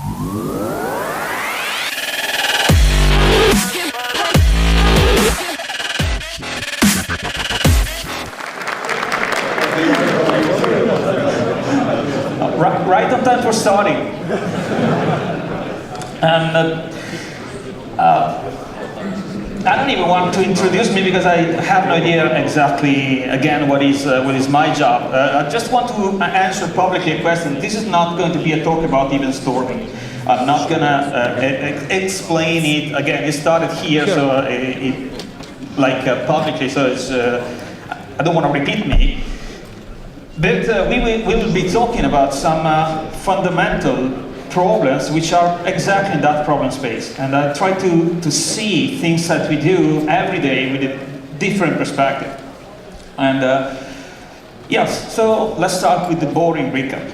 Right on time for starting. And I don't even want to introduce me because I have no idea exactly, again, what is my job. I just want to answer publicly a question. This is not going to be a talk about even storming. I'm not going to explain it. Again, it started here, sure. So publicly, so it's, I don't want to repeat me. But we will be talking about some fundamental problems which are exactly in that problem space. And I try to see things that we do every day with a different perspective. And yes, so let's start with the boring recap.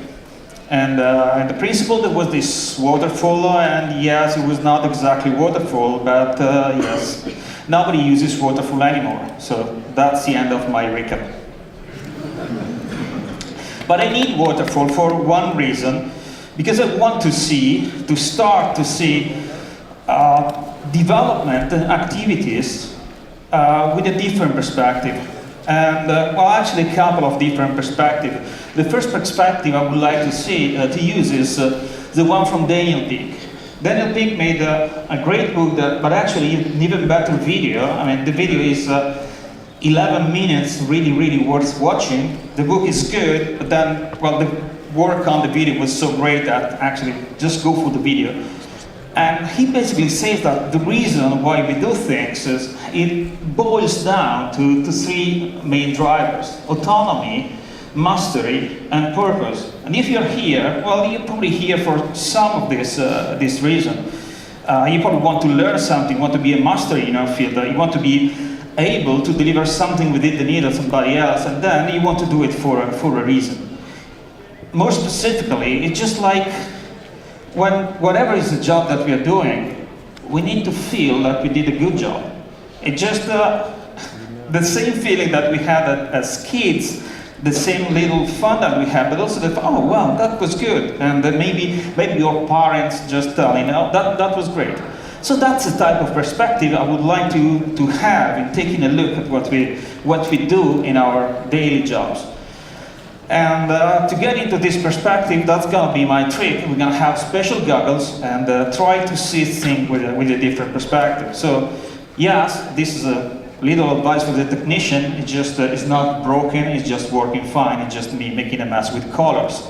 And in the principle there was this waterfall, and yes, it was not exactly waterfall, but yes, nobody uses waterfall anymore. So that's the end of my recap. But I need waterfall for one reason, because I want to start to see development activities with a different perspective. And well, actually a couple of different perspectives. The first perspective I would like to use is the one from Daniel Pink. Daniel Pink made a great book, but actually an even better video. I mean, the video is 11 minutes, really worth watching. The book is good, but then, well, the work on the video was so great that actually just go for the video. And he basically says that the reason why we do things is it boils down to three main drivers: autonomy, mastery, and purpose. And if you're here, well, you're probably here for some of this reason. You probably want to learn something, want to be a master in your field, you want to be able to deliver something within the need of somebody else, and then you want to do it for a reason. More specifically, it's just like whatever is the job that we are doing, we need to feel that we did a good job. It's just the same feeling that we had as kids, the same little fun that we had, but also that, oh wow, that was good, and then maybe your parents just tell, you know, that was great. So that's the type of perspective I would like to have in taking a look at what we do in our daily jobs. And to get into this perspective, that's going to be my trick. We're going to have special goggles and try to see things with a different perspective. So yes, this is a little advice for the technician. It just it's not broken, it's just working fine. It's just me making a mess with colors.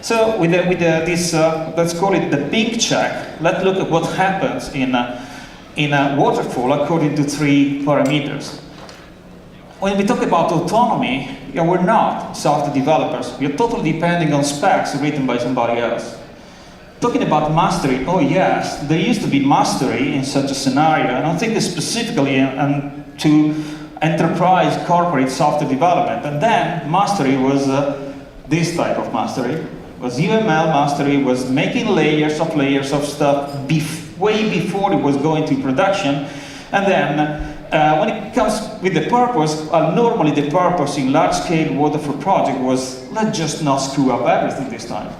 So with this, let's call it the pink check. Let's look at what happens in a waterfall according to three parameters. When we talk about autonomy, yeah, we're not software developers. We're totally depending on specs written by somebody else. Talking about mastery, oh yes, there used to be mastery in such a scenario. I don't think it's specifically to enterprise corporate software development. And then mastery was this type of mastery. Was UML mastery, was making layers of stuff way before it was going to production. And then when it comes with the purpose, normally the purpose in large-scale waterfall project was, let's just not screw up everything this time.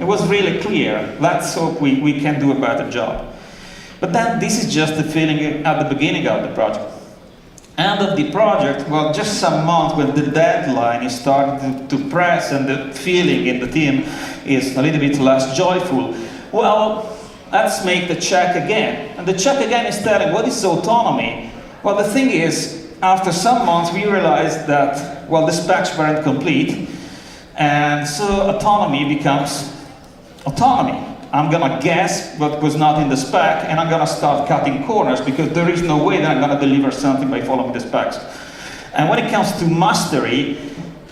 It was really clear, let's hope we can do a better job. But then this is just the feeling at the beginning of the project. End of the project, well, just some months when the deadline is starting to press and the feeling in the team is a little bit less joyful. Well, let's make the check again. And the check again is telling, what is autonomy? Well, the thing is, after some months we realized that, well, the specs weren't complete, and so autonomy becomes autonomy. I'm gonna guess what was not in the spec, and I'm gonna start cutting corners because there is no way that I'm gonna deliver something by following the specs. And when it comes to mastery,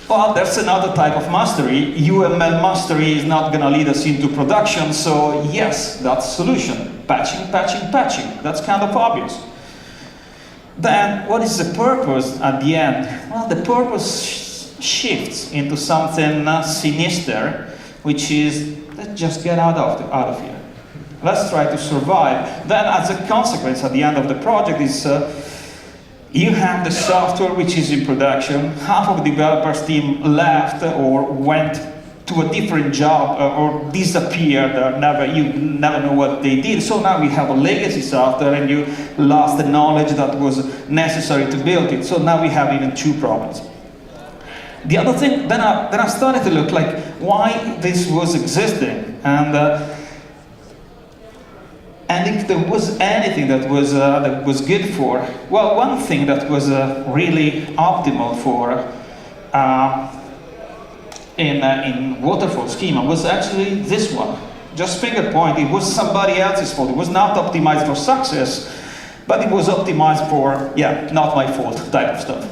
well, there's another type of mastery. UML mastery is not gonna lead us into production, so yes, that's a solution. Patching. That's kind of obvious. Then, what is the purpose at the end? Well, the purpose shifts into something sinister, which is, let's just get out of here. Let's try to survive. Then, as a consequence, at the end of the project is you have the software which is in production. Half of the developers team left or went to a different job or disappeared, or you never know what they did. So now we have a legacy software and you lost the knowledge that was necessary to build it. So now we have even two problems. The other thing, then I started to look like why this was existing, and if there was anything that was good for, well, one thing that was really optimal for in waterfall schema was actually this one. Just finger point, it was somebody else's fault. It was not optimized for success, but it was optimized for, yeah, not my fault type of stuff.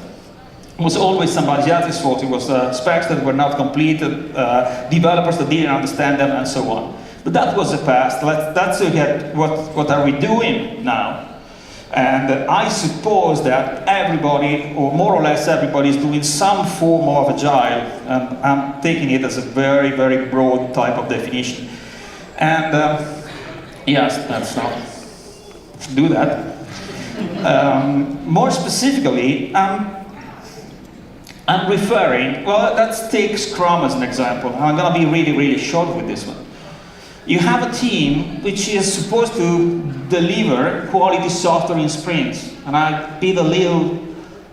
It was always somebody else's fault. It was specs that were not completed, developers that didn't understand them, and so on. But that was the past. Let's look at what are we doing now. And I suppose that everybody, or more or less everybody, is doing some form of agile. And I'm taking it as a very, very broad type of definition. And yes, let's not do that. More specifically, I'm referring, well, let's take Scrum as an example. I'm going to be really, really short with this one. You have a team which is supposed to deliver quality software in sprints. And I did a little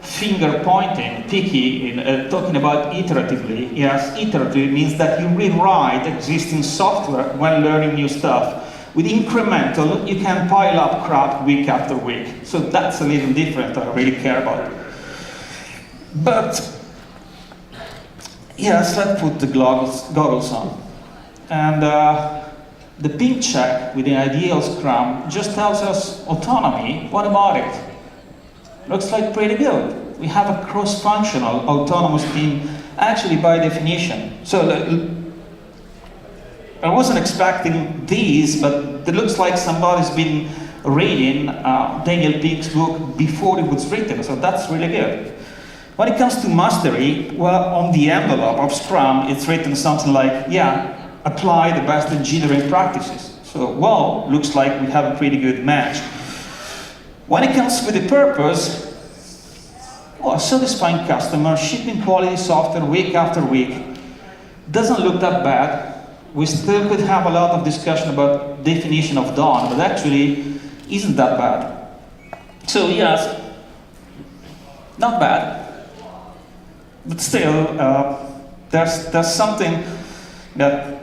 finger pointing, picky, in talking about iteratively. Yes, iterative means that you rewrite existing software when learning new stuff. With incremental, you can pile up crap week after week. So that's a little different, I really care about it. But, yes, let's put the goggles on. And the pink check with the ideal Scrum just tells us autonomy. What about it? Looks like pretty good. We have a cross-functional autonomous team, actually by definition. So I wasn't expecting these, but it looks like somebody's been reading Daniel Pink's book before it was written, so that's really good. When it comes to mastery, well, on the envelope of Scrum, it's written something like, yeah, apply the best engineering practices. So, well, looks like we have a pretty good match. When it comes with the purpose, well, satisfying customers, shipping quality software week after week, doesn't look that bad. We still could have a lot of discussion about definition of done, but actually isn't that bad. So yes, not bad, but still, there's something that,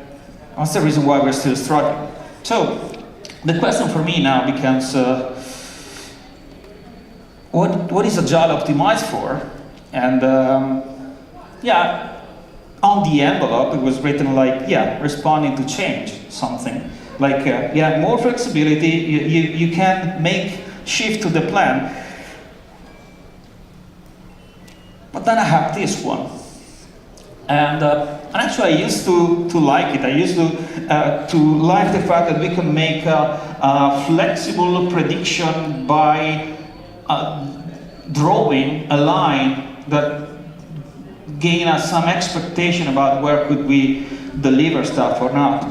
that's the reason why we're still struggling. So, the question for me now becomes, what is Agile optimized for? And yeah, on the envelope it was written like, yeah, responding to change, something. Like, yeah, more flexibility, you can make shift to the plan. But then I have this one. And actually, I used to like it. I used to like the fact that we can make a flexible prediction by drawing a line that gain us some expectation about where could we deliver stuff or not.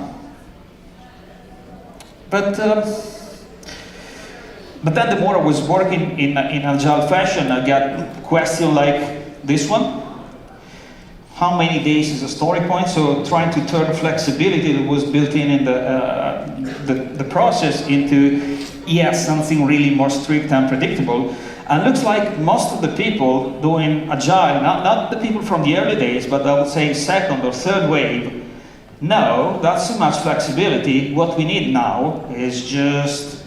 But then the more I was working in Agile fashion, I got questions like this one. How many days is a story point? So trying to turn flexibility that was built in the process into, yes, something really more strict and predictable. And looks like most of the people doing Agile, not the people from the early days, but I would say second or third wave, no, not so much flexibility. What we need now is just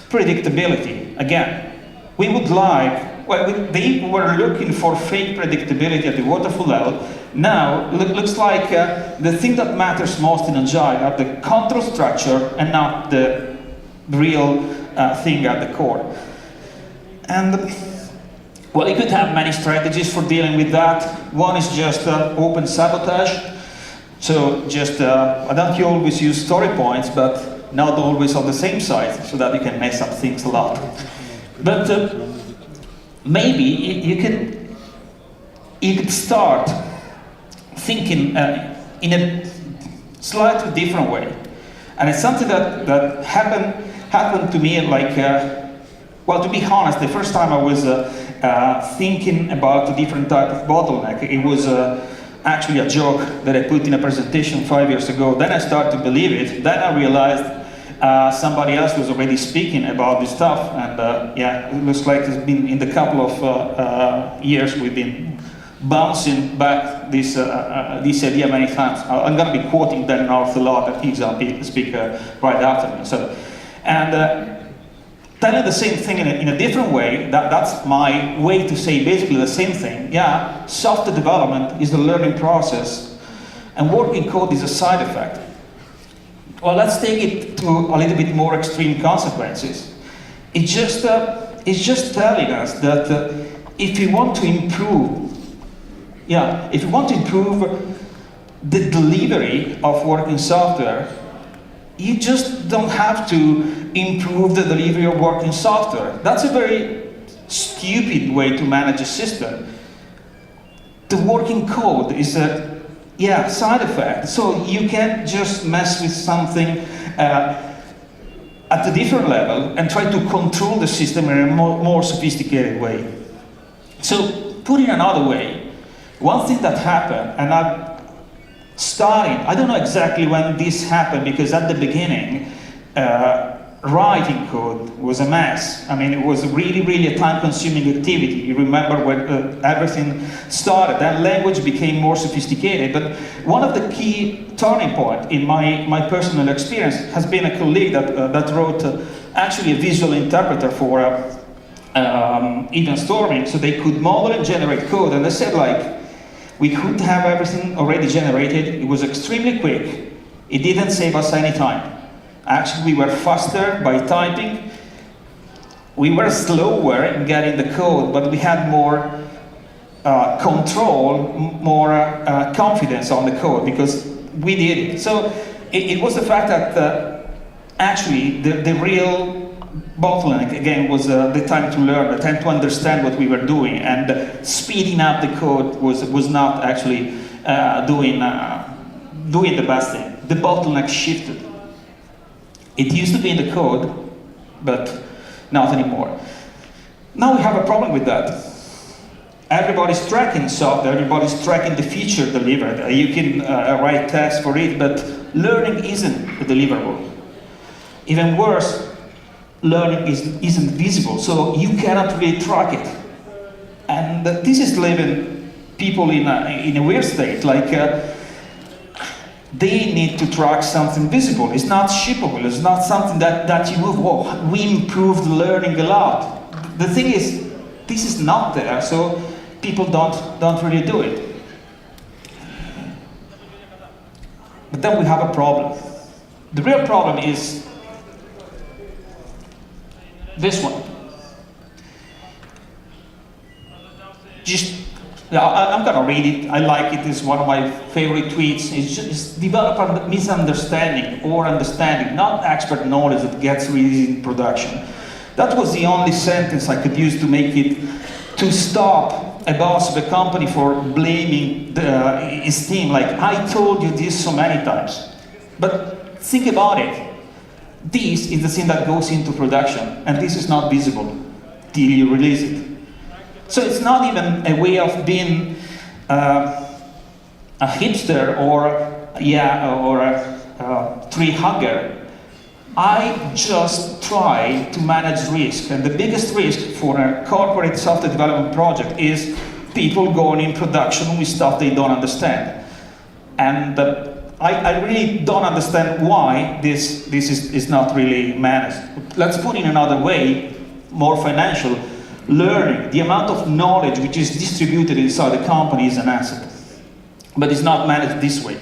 predictability. Again, we would like, well, they were looking for fake predictability at the waterfall level. Now, looks like the thing that matters most in Agile are the control structure and not the real thing at the core. And, well, you could have many strategies for dealing with that. One is just open sabotage. So just, I don't always use story points, but not always on the same side, so that you can mess up things a lot. But maybe you could start thinking in a slightly different way. And it's something that happened to me like, well, to be honest, the first time I was thinking about a different type of bottleneck, it was actually a joke that I put in a presentation 5 years ago. Then I started to believe it. Then I realized somebody else was already speaking about this stuff, and yeah, it looks like it's been in the couple of years we've been bouncing back this idea many times. I'm going to be quoting Dan North a lot, and he's a speaker right after me. So, and telling the same thing in a different way, that's my way to say basically the same thing. Yeah, software development is the learning process, and working code is a side effect. Well, let's take it to a little bit more extreme consequences. It's just telling us that if we want to improve, if we want to improve the delivery of working software, you just don't have to improve the delivery of working software. That's a very stupid way to manage a system. The working code is a side effect. So you can't just mess with something at a different level and try to control the system in a more sophisticated way. So put it another way, one thing that happened, and I don't know exactly when this happened, because at the beginning, writing code was a mess. I mean, it was really, really a time-consuming activity. You remember when everything started, that language became more sophisticated. But one of the key turning points in my personal experience has been a colleague that wrote actually a visual interpreter for event storming, so they could model and generate code. And they said, like, we could have everything already generated. It was extremely quick. It didn't save us any time. Actually, we were faster by typing. We were slower in getting the code, but we had more control, more confidence on the code because we did it. So it was the fact that actually the real bottleneck, again, was the time to learn, the time to understand what we were doing, and speeding up the code was not actually doing the best thing. The bottleneck shifted. It used to be in the code, but not anymore. Now we have a problem with that. Everybody's tracking software, everybody's tracking the feature delivered. You can write tests for it, but learning isn't a deliverable. Even worse, learning isn't visible, so you cannot really track it. And this is leaving people in a weird state, like they need to track something visible. It's not shippable, it's not something that you move, oh, we improved learning a lot. The thing is, this is not there, so people don't really do it. But then we have a problem. The real problem is this one. I'm gonna read it. I like it. It's one of my favorite tweets. It's just develop a misunderstanding or understanding, not expert knowledge that gets released in production. That was the only sentence I could use to make it, to stop a boss of a company for blaming his team. Like, I told you this so many times. But think about it. This is the thing that goes into production, and this is not visible till you release it. So it's not even a way of being a hipster or a tree hugger. I just try to manage risk, and the biggest risk for a corporate software development project is people going in production with stuff they don't understand. And I really don't understand why this is not really managed. Let's put it another way, more financial. Learning, the amount of knowledge which is distributed inside the company is an asset, but it's not managed this way.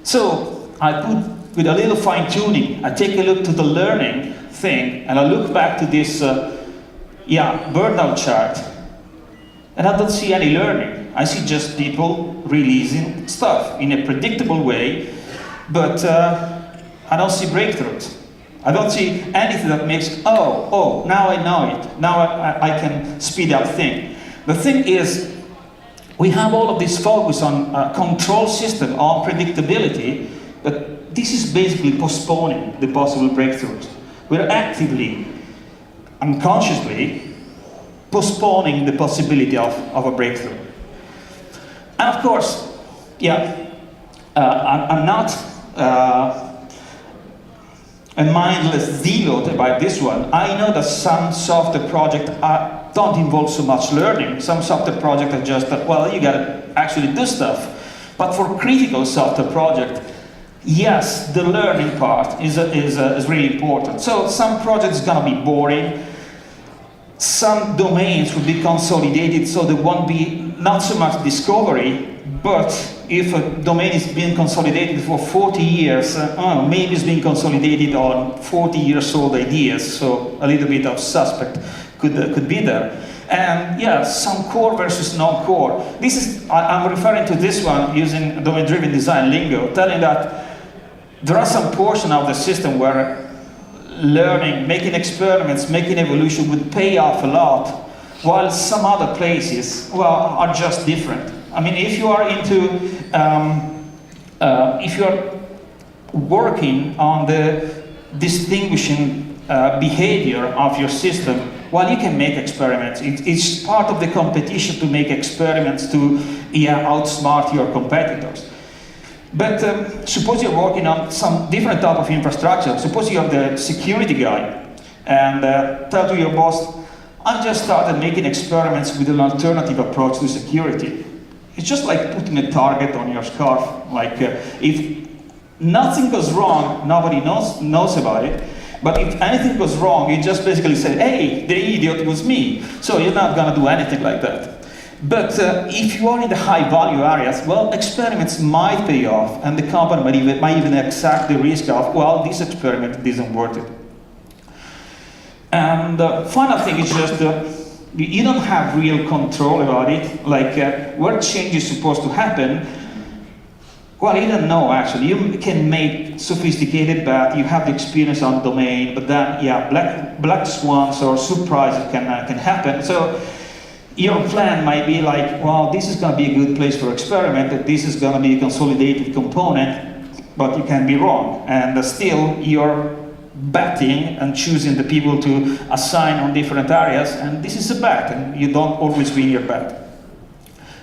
So I put, with a little fine tuning, I take a look to the learning thing, and I look back to this burnout chart, and I don't see any learning. I see just people releasing stuff in a predictable way, but I don't see breakthroughs. I don't see anything that makes, oh, now I know it. Now I can speed up things. The thing is, we have all of this focus on control system, on predictability, but this is basically postponing the possible breakthroughs. We're actively, unconsciously, postponing the possibility of a breakthrough. And of course, yeah, I'm not a mindless zealot about this one. I know that some software projects don't involve so much learning. Some software projects are just, well, you gotta actually do stuff. But for critical software project, yes, the learning part is really important. So some projects are gonna be boring. Some domains will be consolidated, so there won't be not so much discovery, but if a domain is being consolidated for 40 years, maybe it's being consolidated on 40 years old ideas, so a little bit of suspect could be there. And yeah, some core versus non-core. This is, I'm referring to this one using domain-driven design lingo, telling that there are some portion of the system where learning, making experiments, making evolution would pay off a lot, while some other places, well, are just different. I mean, if you are into, if you're working on the distinguishing behavior of your system, well, you can make experiments. It's part of the competition to make experiments to outsmart your competitors. But suppose you're working on some different type of infrastructure. Suppose you're the security guy and tell to your boss, I just started making experiments with an alternative approach to security. It's just like putting a target on your scarf. Like if nothing goes wrong, nobody knows about it. But if anything goes wrong, you just basically say, hey, the idiot was me. So you're not gonna do anything like that. But if you are in the high value areas, well, experiments might pay off, and the company might even accept the risk of, well, this experiment isn't worth it. And the final thing is just, you don't have real control about it, like where change is supposed to happen. Well, you don't know, actually. You can make sophisticated bet, you have the experience on the domain, but then, yeah, black swans or surprises can happen. So your plan might be like, well, this is going to be a good place for experiment, this is going to be a consolidated component, but you can be wrong. And still, you're betting and choosing the people to assign on different areas, and this is a bet, and you don't always win your bet.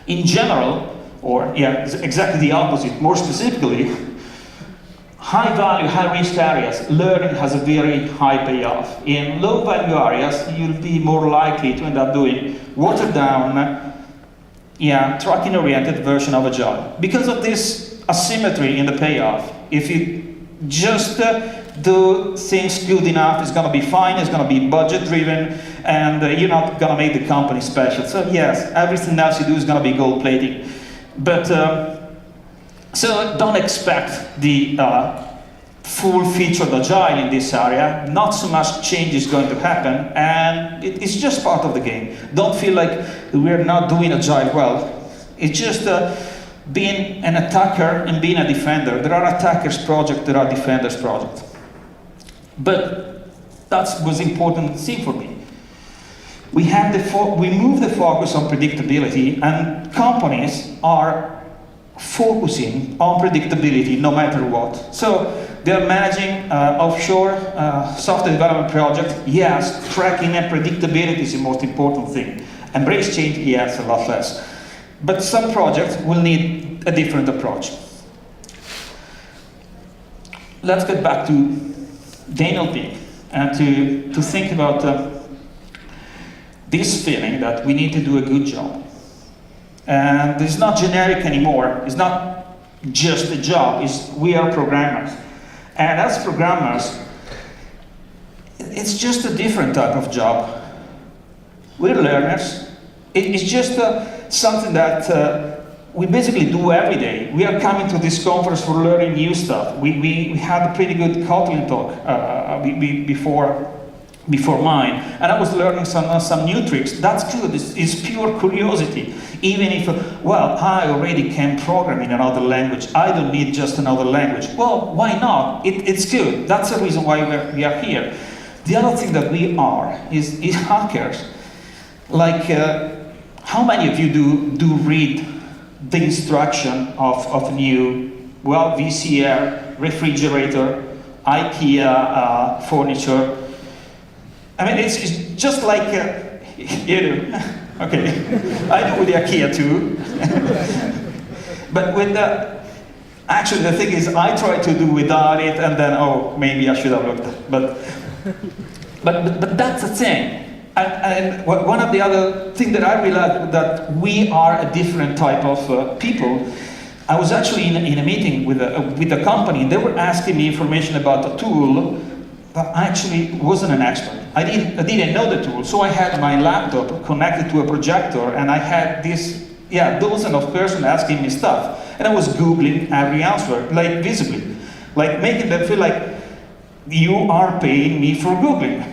In general, or yeah, exactly the opposite, more specifically, high value, high risk areas, learning has a very high payoff. In low value areas, you'll be more likely to end up doing watered down, tracking oriented version of AGILE. Because of this asymmetry in the payoff, if you just do things good enough, it's going to be fine, it's going to be budget driven, and you're not going to make the company special. So yes, everything else you do is going to be gold plating. But so don't expect the full featured AGILE in this area. Not so much change is going to happen, and it's just part of the game. Don't feel like we're not doing AGILE well. It's just being an attacker and being a defender. There are attackers projects, there are defenders projects. But that was an important thing for me. We move the focus on predictability, and companies are focusing on predictability no matter what. So they're managing offshore software development project. Yes, tracking and predictability is the most important thing. Embrace change, yes, a lot less. But some projects will need a different approach. Let's get back to the NLP and to think about this feeling that we need to do a good job. And it's not generic anymore. It's not just a job. We are programmers. And as programmers, it's just a different type of job. We're learners. It's just something that we basically do every day. We are coming to this conference for learning new stuff. We had a pretty good Kotlin talk before mine, and I was learning some new tricks. That's good. It's pure curiosity. Even if, well, I already can program in another language. I don't need just another language. Well, why not? It's good. That's the reason why we are here. The other thing that we are is hackers. Like, how many of you do read the instruction of new, well, VCR, refrigerator, IKEA furniture? I mean, it's just like, you know, okay, I do with the IKEA too. But with the, actually the thing is, I tried to do without it, and then, oh, maybe I should have looked. But that's the thing. And one of the other things that I realized that we are a different type of people. I was actually in a meeting with a company, and they were asking me information about a tool, but I actually wasn't an expert. I didn't know the tool, so I had my laptop connected to a projector, and I had this, dozen of persons asking me stuff, and I was Googling every answer, like visibly, like making them feel like you are paying me for Googling.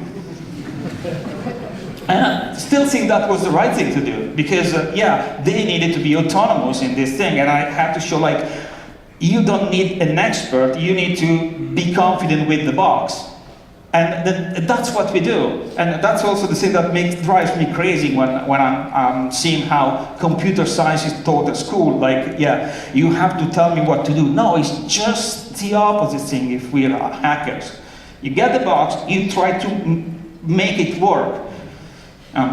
And I still think that was the right thing to do, because they needed to be autonomous in this thing, and I had to show like, you don't need an expert, you need to be confident with the box. And that's what we do. And that's also the thing that drives me crazy when I'm seeing how computer science is taught at school. Like, you have to tell me what to do. No, it's just the opposite thing if we are hackers. You get the box, you try to make it work. And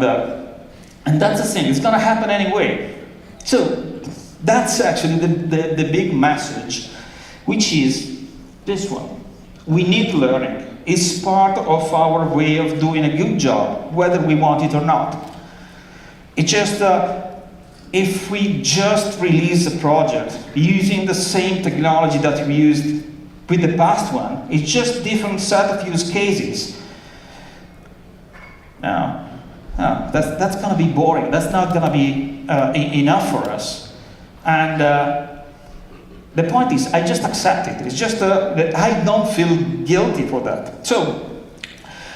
that's the thing, it's going to happen anyway. So that's actually the big message, which is this one. We need learning. It's part of our way of doing a good job, whether we want it or not. It's just, if we just release a project using the same technology that we used with the past one, it's just different set of use cases. Now, that's going to be boring. That's not going to be enough for us. And the point is, I just accept it. It's just that I don't feel guilty for that. So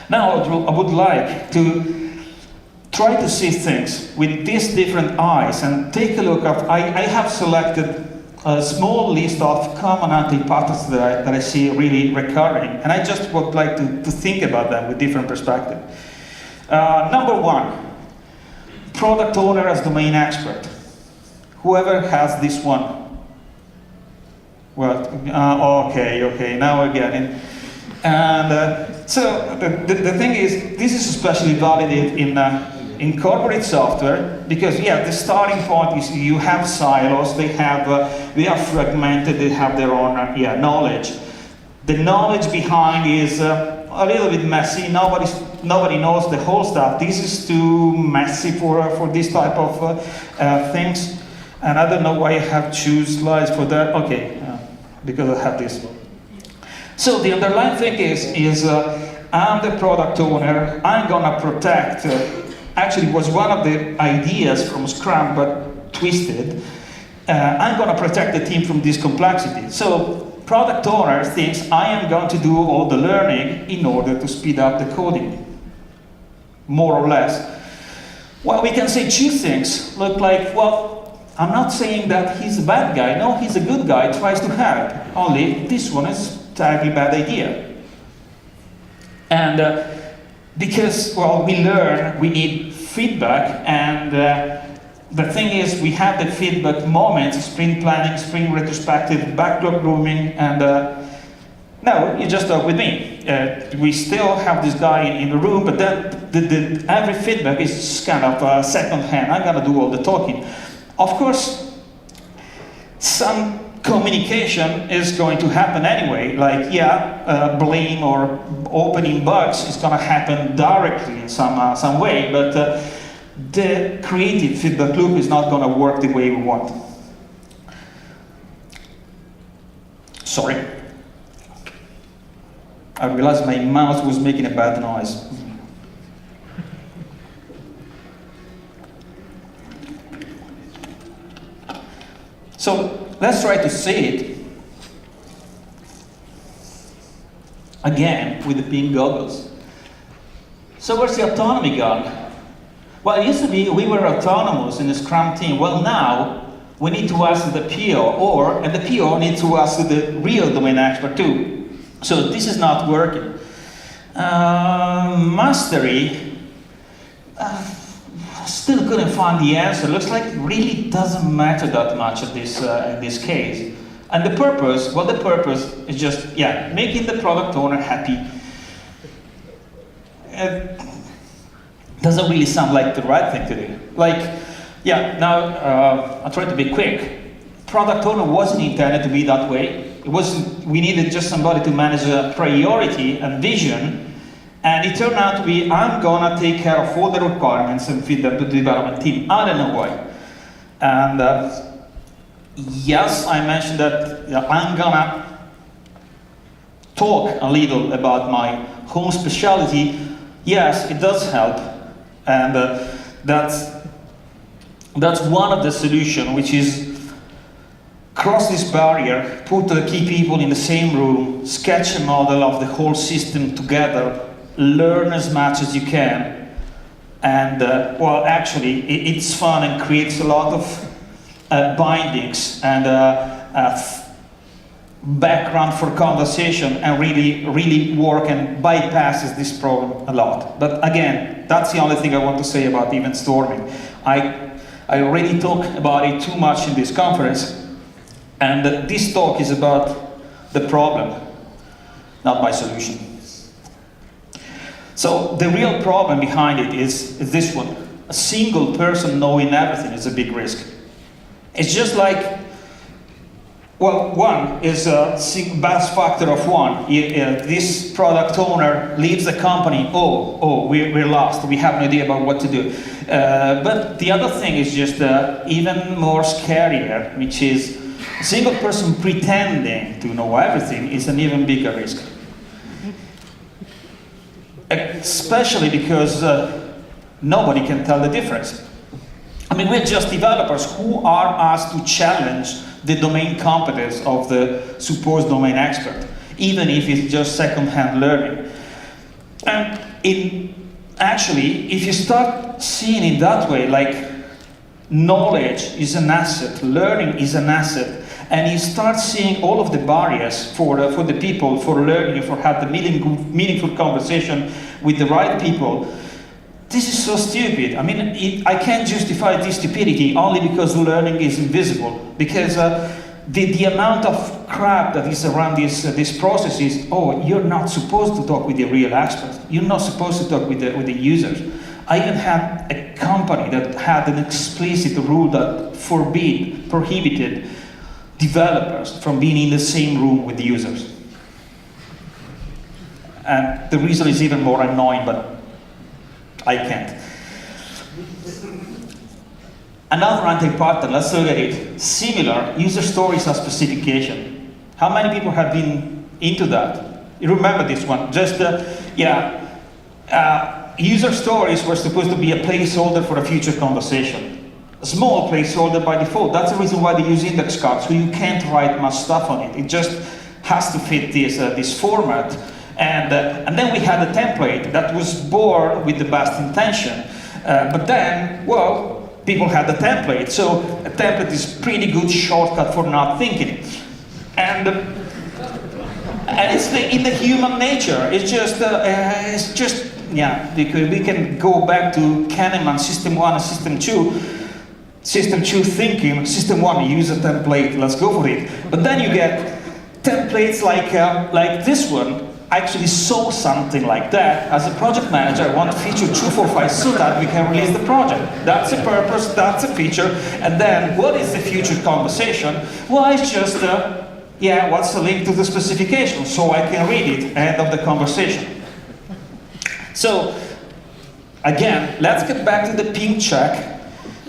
now I would like to try to see things with these different eyes and take a look at. I have selected a small list of commonality patterns that I see really recurring, and I just would like to think about them with different perspective. Number one, product owner as domain expert. Whoever has this one. Well, okay, now we're getting. And so the thing is, this is especially validated in corporate software, because the starting point is you have silos, they are fragmented, they have their own knowledge. The knowledge behind is a little bit messy. Nobody knows the whole stuff. This is too messy for this type of things. And I don't know why I have choose slides for that. Okay, because I have this. So the underlying thing is I'm the product owner. I'm gonna protect. Actually, was one of the ideas from Scrum, but twisted. I'm gonna protect the team from this complexity. So product owner thinks I am going to do all the learning in order to speed up the coding, more or less. Well, we can say two things. Look like, well, I'm not saying that he's a bad guy. No, he's a good guy, tries to help. Only this one is a terribly bad idea. And because, well, we learn, we need feedback, and the thing is, we have the feedback moments, sprint planning, sprint retrospective, backlog grooming, and no, you just talk with me. We still have this guy in the room, but then every feedback is kind of second hand. I'm gonna do all the talking. Of course, some communication is going to happen anyway, like blame or opening bugs is going to happen directly in some way, but the creative feedback loop is not going to work the way we want. Sorry. I realized my mouse was making a bad noise. So let's try to see it again with the pink goggles. So where's the autonomy gone? Well, it used to be we were autonomous in the Scrum team. Well, now we need to ask the PO, and the PO needs to ask the real domain expert too. So this is not working. Mastery. Still couldn't find the answer. Looks like it really doesn't matter that much in this case. And the purpose, well, the purpose is just, making the product owner happy. Doesn't really sound like the right thing to do. Like, now I'll try to be quick. product owner wasn't intended to be that way. It wasn't, we needed just somebody to manage a priority and vision, and it turned out to be, I'm gonna take care of all the requirements and feed them to the development team. I don't know why. And yes, I mentioned that I'm gonna talk a little about my home specialty. Yes, it does help, and that's one of the solutions, which is cross this barrier, put the key people in the same room, sketch a model of the whole system together, learn as much as you can, and well, actually, it's fun and creates a lot of bindings and background for conversation, and really work and bypasses this problem a lot. But again, that's the only thing I want to say about event storming. I already talked about it too much in this conference, and this talk is about the problem, not my solution. So the real problem behind it is this one. A single person knowing everything is a big risk. It's just like, well, one is a best factor of one. This product owner leaves the company, we're lost, we have no idea about what to do. But the other thing is just even more scarier, which is a single person pretending to know everything is an even bigger risk. Especially because nobody can tell the difference. I mean, we're just developers. Who are us to challenge the domain competence of the supposed domain expert, even if it's just second-hand learning? And actually, if you start seeing it that way, like knowledge is an asset, learning is an asset, and you start seeing all of the barriers for the people, for learning, for having the meaningful conversation with the right people, this is so stupid. I mean, I can't justify this stupidity only because learning is invisible. Because the amount of crap that is around this process is, you're not supposed to talk with the real experts. You're not supposed to talk with the users. I even had a company that had an explicit rule that prohibited developers from being in the same room with the users. And the reason is even more annoying, but I can't. Another anti-pattern, let's look at it. Similar, user stories as specification. How many people have been into that? You remember this one? Just, user stories were supposed to be a placeholder for a future conversation. A small placeholder by default. That's the reason why they use index cards, so you can't write much stuff on it. It just has to fit this format. And then we had a template that was born with the best intention. But then, well, people had the template. So a template is a pretty good shortcut for not thinking. And it's in the human nature. It's just because we can go back to Kahneman, System 1 and System 2. System 2 thinking, System 1 use a template, let's go for it. But then you get templates like this one. I actually saw something like that. As a project manager, I want feature 245 so that we can release the project. That's a purpose, that's a feature. And then, what is the future conversation? Well, it's just, what's the link to the specification? So I can read it, end of the conversation. So, again, let's get back to the ping check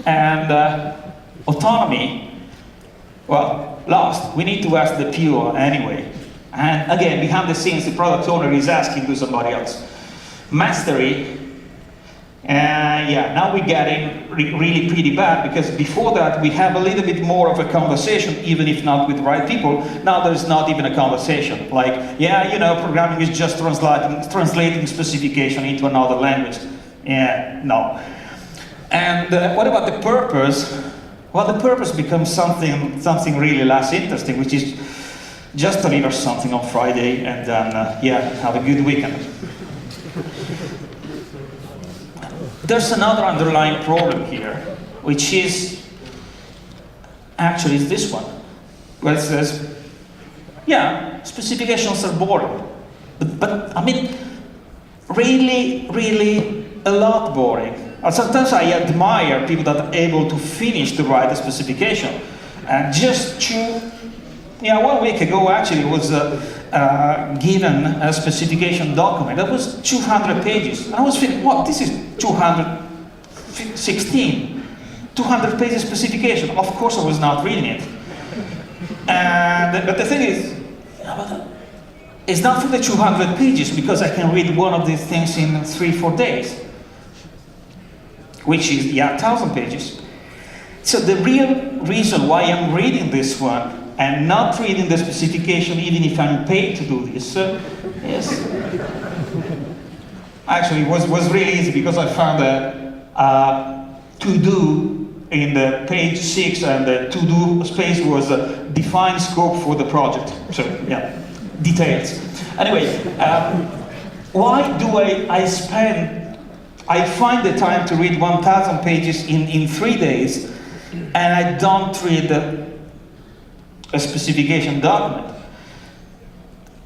and autonomy. Well, lost. We need to ask the PO anyway. And again, behind the scenes, the product owner is asking to somebody else. Mastery, now we're getting really pretty bad, because before that we have a little bit more of a conversation, even if not with the right people. Now there's not even a conversation. Like, programming is just translating specification into another language. No. And what about the purpose? Well, the purpose becomes something really less interesting, which is just deliver something on Friday and then, have a good weekend. There's another underlying problem here, which is actually this one, where it says, specifications are boring. But I mean, really a lot boring. And sometimes I admire people that are able to finish to write a specification. And just 1 week ago, actually, was given a specification document that was 200 pages. And I was thinking, what? This is 216, 200 pages specification. Of course, I was not reading it. But the thing is, it's not for the 200 pages, because I can read one of these things in 3-4 days, which is 1,000 pages. So the real reason why I'm reading this one and not reading the specification, even if I'm paid to do this, is actually was really easy, because I found a to-do in the page 6, and the to-do space was define scope for the project. So yeah, details. Anyway, why do I find the time to read 1,000 pages in 3 days, and I don't read a specification document?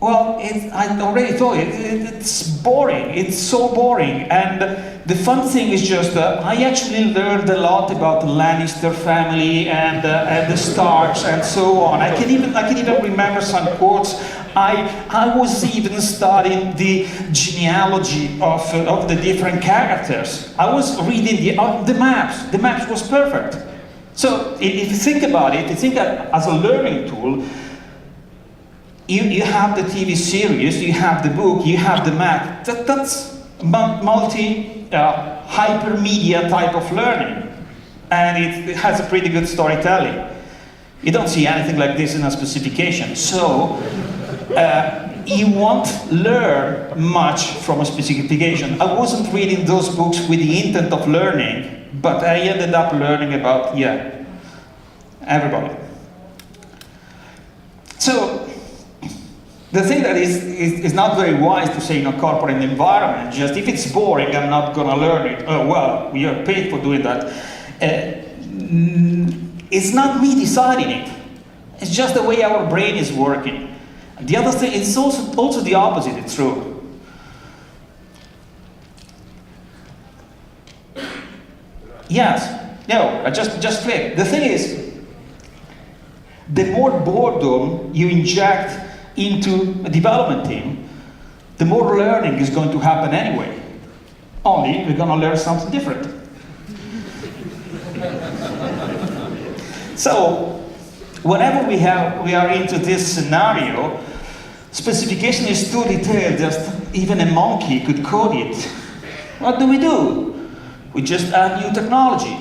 Well, I already told you, it's boring. It's so boring. And the fun thing is just I actually learned a lot about the Lannister family and the Starks and so on. I can even remember some quotes. I was even studying the genealogy of the different characters. I was reading the maps. The maps was perfect. So if you think about it, you think as a learning tool, you have the TV series, you have the book, you have the map. That's hypermedia type of learning. And it has a pretty good storytelling. You don't see anything like this in a specification. So you won't learn much from a specification. I wasn't reading those books with the intent of learning, but I ended up learning about, everybody. So, the thing that is not very wise to say in a corporate environment, just if it's boring, I'm not going to learn it. Oh, well, we are paid for doing that. It's not me deciding it. It's just the way our brain is working. The other thing, it's also the opposite, it's true. Yes, no, I just click. The thing is, the more boredom you inject into a development team, the more learning is going to happen anyway. Only we're going to learn something different. So, whenever we are into this scenario, specification is too detailed, just even a monkey could code it. What do? We just add new technology.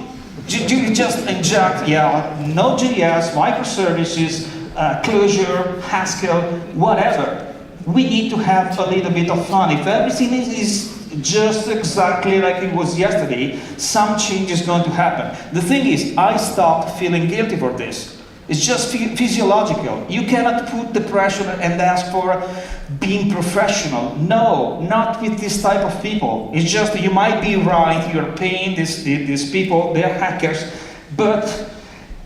You just inject, Node.js, microservices, Clojure, Haskell, whatever. We need to have a little bit of fun. If everything is just exactly like it was yesterday, some change is going to happen. The thing is, I stopped feeling guilty for this. It's just physiological. You cannot put the pressure and ask for being professional. No, not with this type of people. It's just, you might be right, you're paying these people, they're hackers, but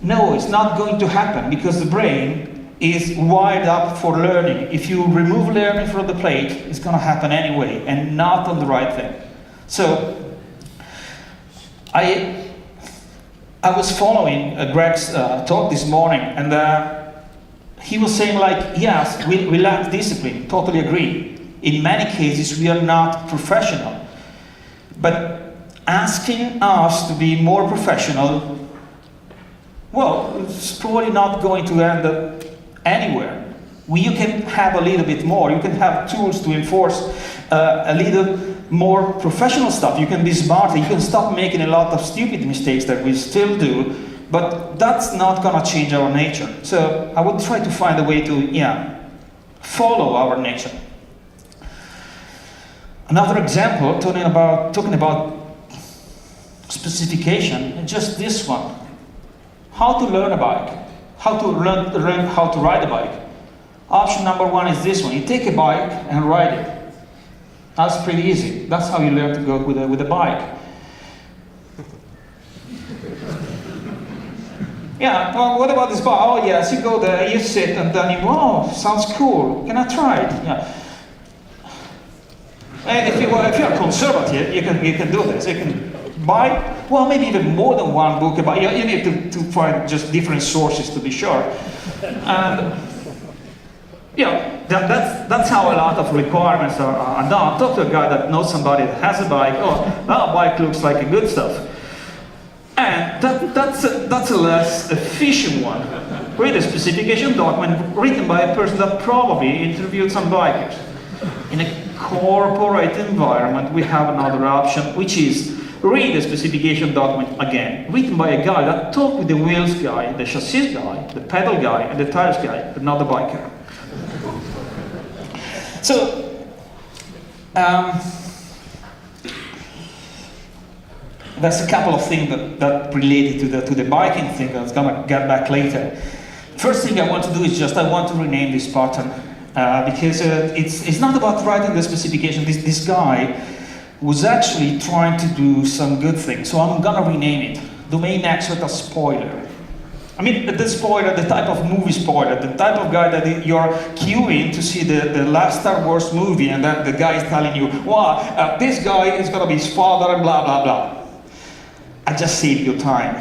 no, it's not going to happen, because the brain is wired up for learning. If you remove learning from the plate, it's going to happen anyway, and not on the right thing. So, I was following Greg's talk this morning, and he was saying, like, yes, we lack discipline, totally agree. In many cases, we are not professional. But asking us to be more professional, well, it's probably not going to end up anywhere. You can have a little bit more. You can have tools to enforce a little more professional stuff. You can be smarter. You can stop making a lot of stupid mistakes that we still do, but that's not going to change our nature. So I would try to find a way to, follow our nature. Another example, talking about specification, just this one. How to learn a bike. How to learn how to ride a bike. Option number 1 is this one. You take a bike and ride it. That's pretty easy. That's how you learn to go with a bike. Yeah, well, what about this bike? Oh yes, you go there, you sit, and then you, wow, sounds cool. Can I try it? Yeah. And if you're conservative, you can do this. You can buy well, maybe even more than one book about, you need to find just different sources to be sure. And, that's how a lot of requirements are done. Talk to a guy that knows somebody that has a bike. Oh, that bike looks like a good stuff. And that's a less efficient one. Read a specification document written by a person that probably interviewed some bikers. In a corporate environment, we have another option, which is read a specification document again, written by a guy that talked with the wheels guy, the chassis guy, the pedal guy, and the tires guy, but not the biker. So, there's a couple of things that related to the biking thing that I'm going to get back later. First thing I want to do is I want to rename this pattern because it's not about writing the specification. This guy was actually trying to do some good things, so I'm going to rename it. Domain expert as spoiler. I mean, the spoiler, the type of movie spoiler, the type of guy that you're queuing to see the last Star Wars movie, and then the guy is telling you, well, this guy is going to be his father, and blah, blah, blah. I just saved you time.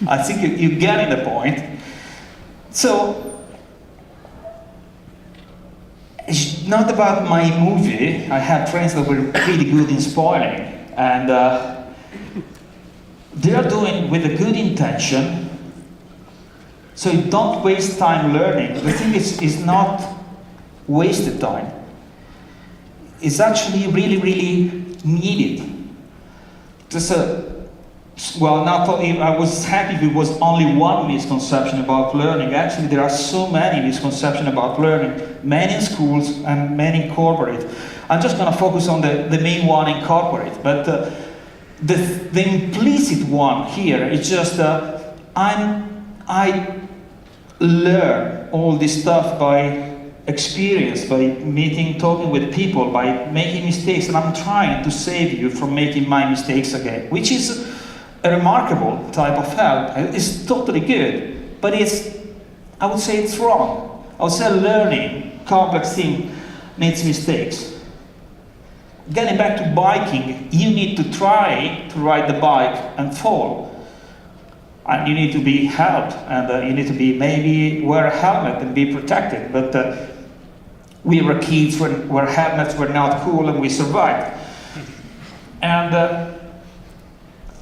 I think you're getting the point. So, it's not about my movie. I had friends that were pretty good in spoiling, and they are doing with a good intention, so you don't waste time learning. The thing is not wasted time. It's actually really, really needed. I was happy if it was only one misconception about learning. Actually, there are so many misconceptions about learning, many in schools and many in corporate. I'm just going to focus on the main one in corporate. But the implicit one here is just I learn all this stuff by experience, by talking with people, by making mistakes, and I'm trying to save you from making my mistakes again, which is a remarkable type of help. It's totally good, but I would say it's wrong. I would say learning complex thing needs mistakes. Getting back to biking, you need to try to ride the bike and fall. And you need to be helped, and you need to maybe wear a helmet and be protected. But we were kids where helmets were not cool, and we survived. And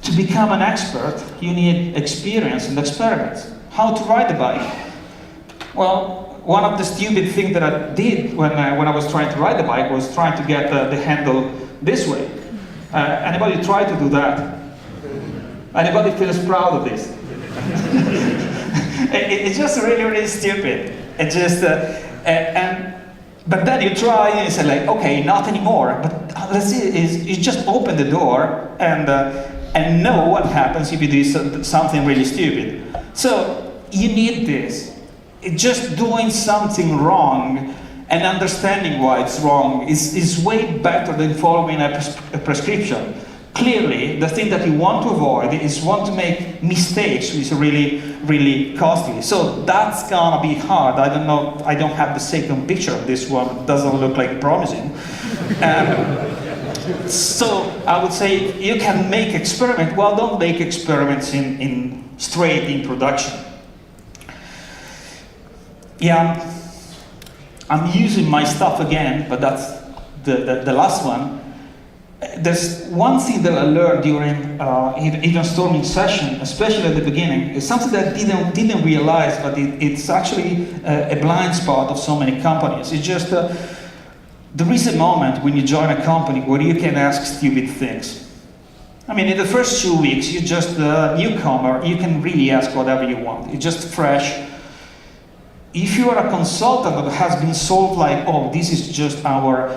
to become an expert, you need experience and experiments. How to ride the bike? Well, one of the stupid things that I did when I was trying to ride the bike was trying to get the handle this way. Anybody try to do that? Anybody feels proud of this? It's just really, really stupid. It just but then you try and you say like, okay, not anymore. But let's see, you just open the door and know what happens if you do something really stupid. So you need this. It's just doing something wrong and understanding why it's wrong is way better than following a prescription. Clearly, the thing that you want to avoid is to make mistakes, which are really, really costly. So that's gonna be hard. I don't know, I don't have the second picture of this one. It doesn't look like promising. So I would say you can make experiments. Well, don't make experiments straight in production. Yeah, I'm using my stuff again, but that's the last one. There's one thing that I learned during even storming session, especially at the beginning, is something that I didn't realize, but it's actually a blind spot of so many companies. It's just there is a moment when you join a company where you can ask stupid things. I mean, in the first 2 weeks, you're just a newcomer. You can really ask whatever you want. It's just fresh. If you are a consultant that has been sold like, oh, this is just our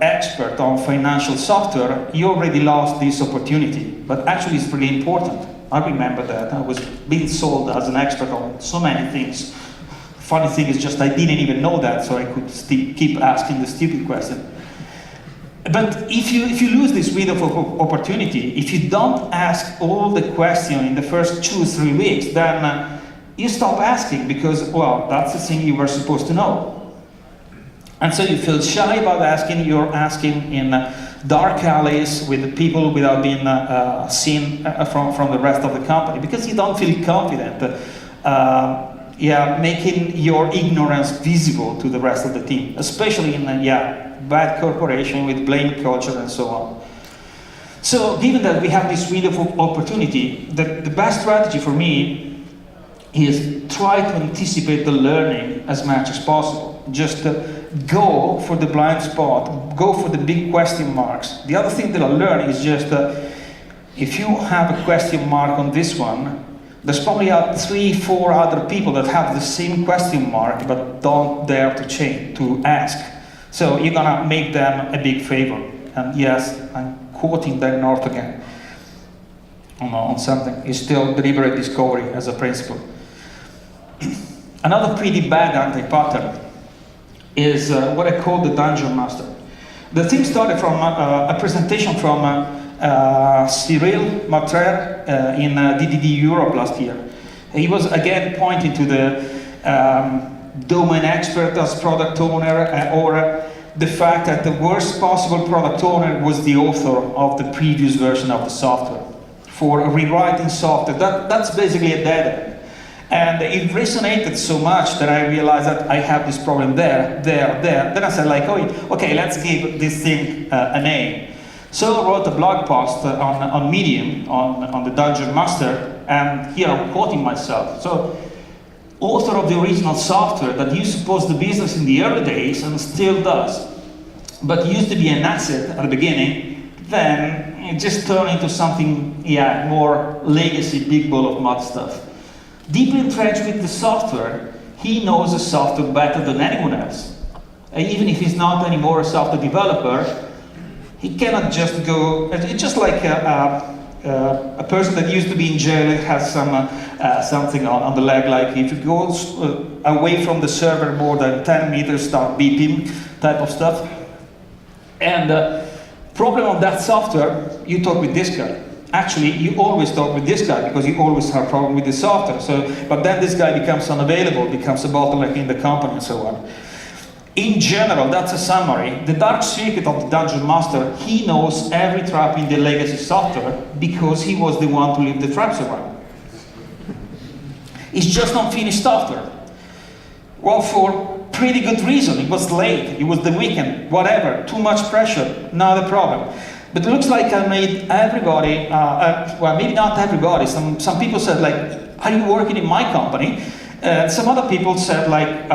expert on financial software, you already lost this opportunity. But actually, it's really important. I remember that. I was being sold as an expert on so many things. Funny thing is just I didn't even know that, so I could keep asking the stupid question. But if you lose this window of opportunity, if you don't ask all the questions in the first 2-3 weeks, then you stop asking because, well, that's the thing you were supposed to know. And so you feel shy about asking, you're asking in dark alleys with people without being seen from the rest of the company, because you don't feel confident. Making your ignorance visible to the rest of the team, especially in bad corporation with blame culture and so on. So given that we have this window of opportunity, the best strategy for me is try to anticipate the learning as much as possible. Just go for the blind spot, go for the big question marks. The other thing that I learned is just if you have a question mark on this one, there's probably 3-4 other people that have the same question mark but don't dare to ask. So you're gonna make them a big favor. And yes, I'm quoting Dan North again on something. It's still deliberate discovery as a principle. Another pretty bad anti-pattern is what I call the dungeon master. The thing started from a presentation from Cyril Martrel in DDD Europe last year. He was again pointing to the domain expert as product owner, or the fact that the worst possible product owner was the author of the previous version of the software. For rewriting software, that's basically a dead end. And it resonated so much that I realized that I have this problem there. Then I said, like, okay, let's give this thing a name. So I wrote a blog post on Medium on the Dungeon Master, and here I'm quoting myself. So, author of the original software that used to pose the business in the early days and still does, but used to be an asset at the beginning, then it just turned into something, more legacy, big ball of mud stuff. Deeply entrenched with the software, he knows the software better than anyone else. Even if he's not anymore a software developer, he cannot just go, it's just like a person that used to be in jail has something on the leg, like if it goes away from the server more than 10 meters, start beeping type of stuff. And problem of that software, you talk with this guy. Actually, you always talk with this guy because you always have a problem with the software. But then this guy becomes unavailable, becomes a bottleneck in the company and so on. In general, that's a summary. The dark secret of the Dungeon Master, he knows every trap in the legacy software because he was the one to leave the traps around. It's just unfinished software. Well, for pretty good reason. It was late, it was the weekend, whatever, too much pressure, not a problem. But it looks like I made everybody, well, maybe not everybody, some people said, like, are you working in my company? Some other people said, like,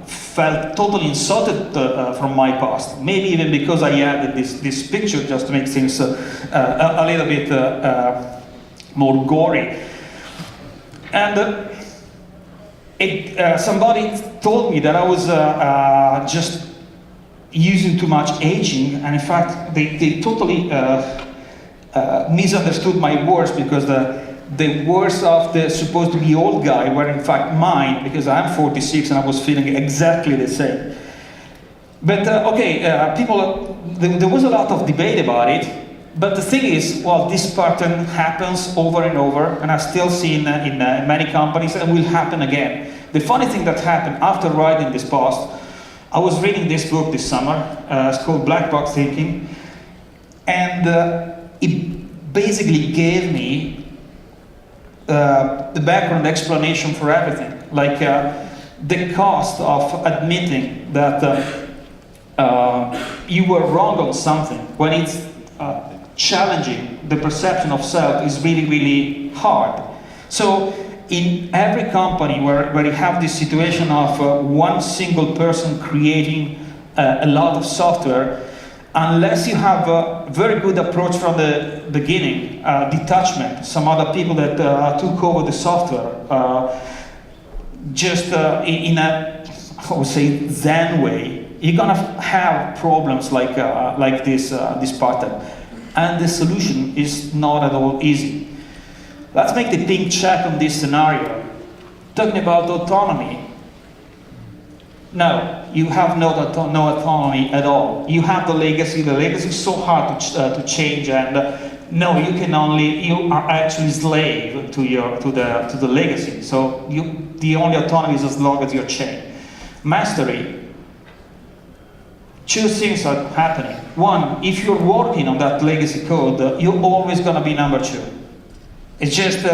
felt totally insulted from my past. Maybe even because I added this picture just to make things a little bit more gory. And somebody told me that I was just using too much aging, and in fact, they totally misunderstood my words, because the words of the supposed to be old guy were in fact mine, because I'm 46 and I was feeling exactly the same. But there was a lot of debate about it, but the thing is, well, this pattern happens over and over, and I've still seen in many companies, and will happen again. The funny thing that happened after writing this post, I was reading this book this summer, it's called Black Box Thinking, and it basically gave me the background explanation for everything. Like the cost of admitting that you were wrong on something when it's challenging the perception of self is really, really hard. So in every company where you have this situation of one single person creating a lot of software, unless you have a very good approach from the beginning, detachment, some other people that took over the software, just in a, I would say, Zen way, you're gonna have problems like this pattern. And the solution is not at all easy. Let's make the pink check on this scenario. Talking about autonomy. No, you have no autonomy at all. You have the legacy. The legacy is so hard to change, and no, you are actually slave to the legacy. So the only autonomy is as long as you're chained. Mastery. two things are happening. One, if you're working on that legacy code, you're always going to be number two. It's just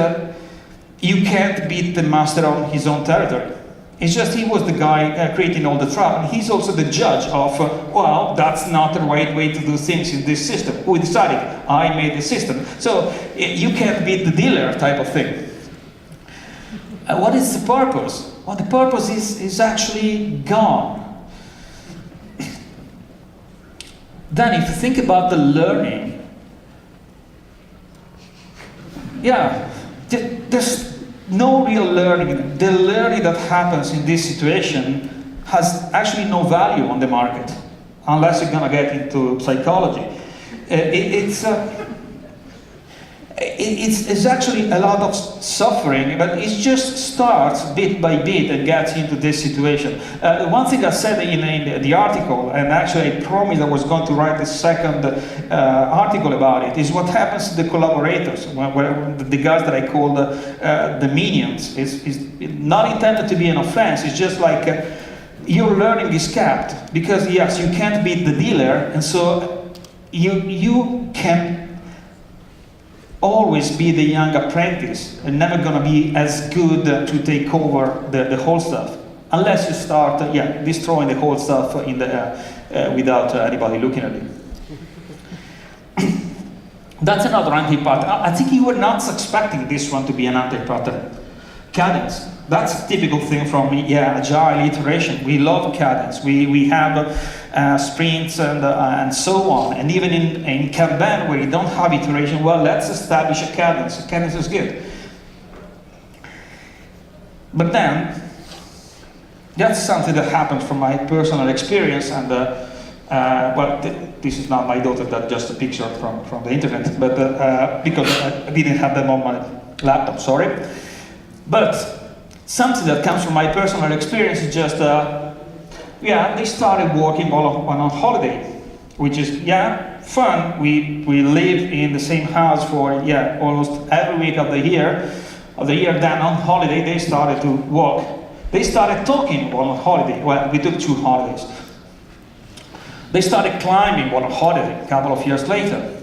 you can't beat the master on his own territory. It's just he was the guy creating all the trouble. He's also the judge of, well, that's not the right way to do things in this system. Who decided? I made the system. So you can't beat the dealer type of thing. What is the purpose? Well, the purpose is actually gone. Then if you think about the learning, yeah, there's no real learning. The learning that happens in this situation has actually no value on the market, unless you're going to get into psychology. It's actually a lot of suffering, but it just starts bit by bit and gets into this situation. One thing I said in the article, and actually I promised I was going to write a second article about it, is what happens to the collaborators, where the guys that I call the minions. Is not intended to be an offense, it's just like your learning is capped, because yes, you can't beat the dealer, and so you can always be the young apprentice and never going to be as good to take over the whole stuff, unless you start destroying the whole stuff in the without anybody looking at it. That's another anti-pattern. I think you were not expecting this one to be an anti-pattern. Cadence. That's a typical thing from agile iteration. We love cadence. We have sprints and so on. And even in Kanban, where you don't have iteration, well, let's establish a cadence. A cadence is good. But then, that's something that happened from my personal experience. And this is not my daughter, that's just a picture from the internet, but because I didn't have them on my laptop, sorry. But something that comes from my personal experience is just, they started working all on holiday, which is, fun. We live in the same house for, almost every week of the year. Then on holiday, they started to work. They started talking on holiday. Well, we took 2 holidays. They started climbing on a holiday a couple of years later.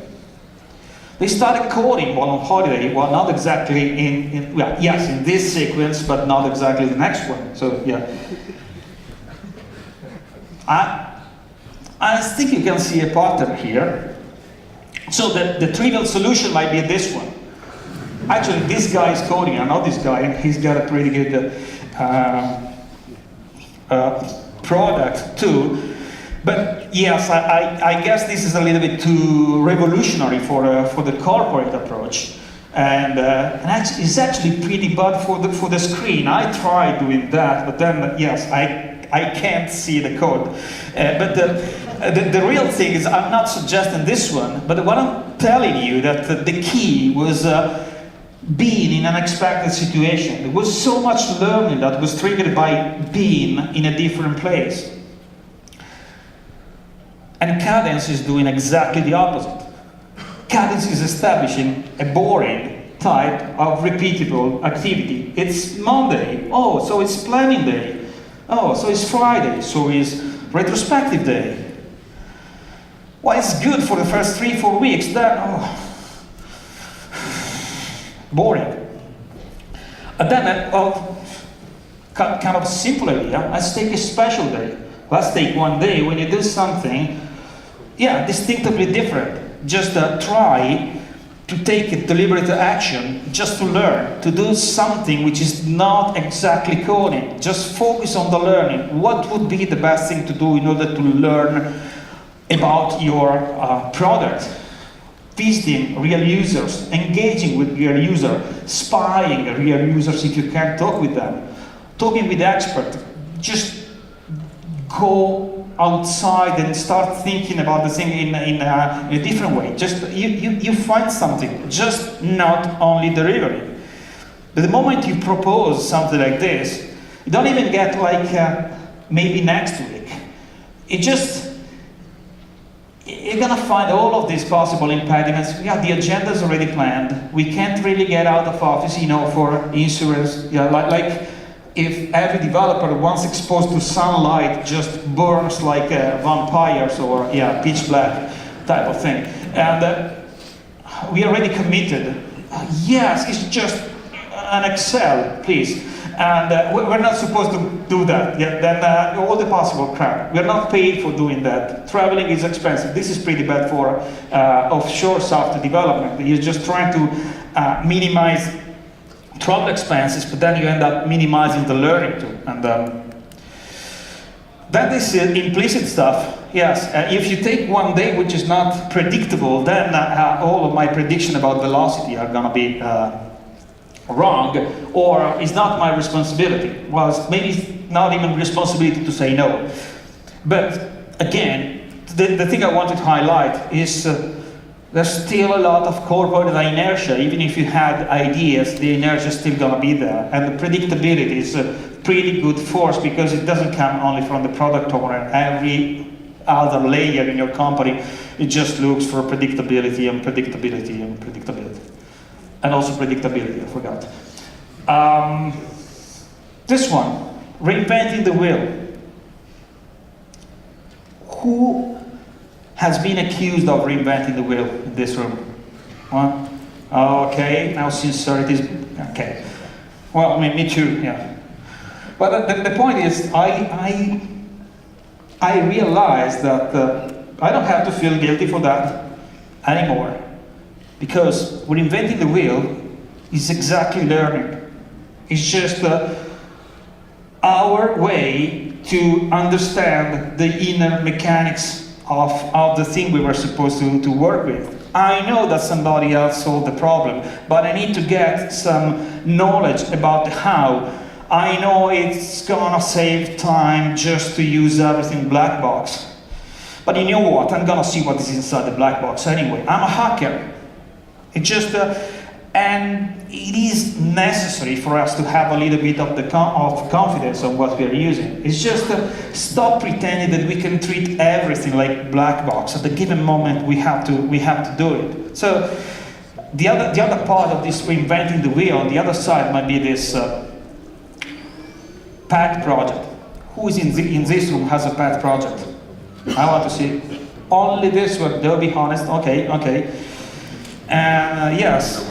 They started coding while on holiday, well, not exactly in this sequence, but not exactly the next one. So, I think you can see a pattern here. So the trivial solution might be this one. Actually, this guy is coding, I know this guy, and he's got a pretty good product too. But yes, I guess this is a little bit too revolutionary for the corporate approach, and it's actually pretty bad for the screen. I tried doing that, but then yes, I can't see the code. But the real thing is, I'm not suggesting this one, but what I'm telling you that the key was being in an unexpected situation. There was so much learning that was triggered by being in a different place. And cadence is doing exactly the opposite. Cadence is establishing a boring type of repeatable activity. It's Monday, oh, so it's planning day. Oh, so it's Friday, so it's retrospective day. Well, it's good for the first 3-4 weeks, then, boring. And then, kind of simple idea, let's take a special day. Let's take one day when you do something distinctively different. Just try to take a deliberate action, just to learn, to do something which is not exactly coding. Just focus on the learning. What would be the best thing to do in order to learn about your product? Visiting real users, engaging with real users, spying real users if you can't talk with them, talking with experts. Just go outside and start thinking about the thing in a different way. Just you find something, just not only delivering. But the moment you propose something like this, you don't even get like maybe next week. You're gonna find all of these possible impediments. The agenda's already planned. We can't really get out of office, for insurance. if every developer once exposed to sunlight just burns like vampires or pitch black type of thing. And we already committed. Yes, it's just an Excel, please. And we're not supposed to do that. Yeah, then all the possible crap. We're not paid for doing that. Traveling is expensive. This is pretty bad for offshore software development. You're just trying to minimize travel expenses, but then you end up minimizing the learning too. And then this implicit stuff. Yes, if you take one day which is not predictable, then all of my prediction about velocity are going to be wrong, or it's not my responsibility. Well, maybe it's not even responsibility to say no. But again, the thing I wanted to highlight is there's still a lot of corporate inertia. Even if you had ideas, the inertia is still going to be there. And the predictability is a pretty good force because it doesn't come only from the product owner. Every other layer in your company, it just looks for predictability and predictability and predictability. And also predictability, I forgot. This one, reinventing the wheel. Who has been accused of reinventing the wheel in this room? One? Okay, now sincerity is, okay. Well, I mean, me too, yeah. But the point is, I realized that I don't have to feel guilty for that anymore. Because reinventing the wheel is exactly learning. It's just our way to understand the inner mechanics of the thing we were supposed to work with. I know that somebody else solved the problem, but I need to get some knowledge about the how. I know it's gonna save time just to use everything black box. But you know what? I'm gonna see what is inside the black box anyway. I'm a hacker. It just, and it is necessary for us to have a little bit of of confidence on what we are using. It's just stop pretending that we can treat everything like black box. At the given moment, we have to do it. So the other part of this reinventing the wheel, on the other side might be this pet project. Who is in this room has a pet project? I want to see only this one. They'll be honest. Okay. Yes.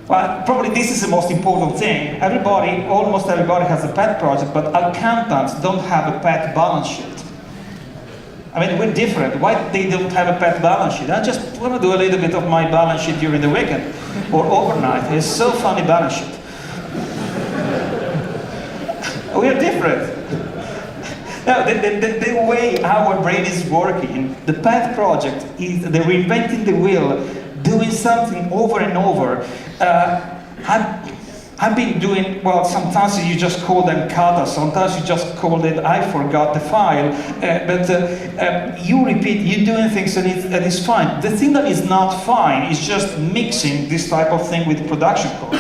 Well, probably this is the most important thing. Almost everybody has a pet project, but accountants don't have a pet balance sheet. I mean, we're different. Why they don't have a pet balance sheet? I just want to do a little bit of my balance sheet during the weekend or overnight. It's so funny balance sheet. We are different. Now, the way our brain is working, the pet project is the reinventing the wheel, doing something over and over. I've been doing, well, sometimes you just call them katas, sometimes you just call it, I forgot the file, but you repeat, you're doing things and it's fine. The thing that is not fine is just mixing this type of thing with production code.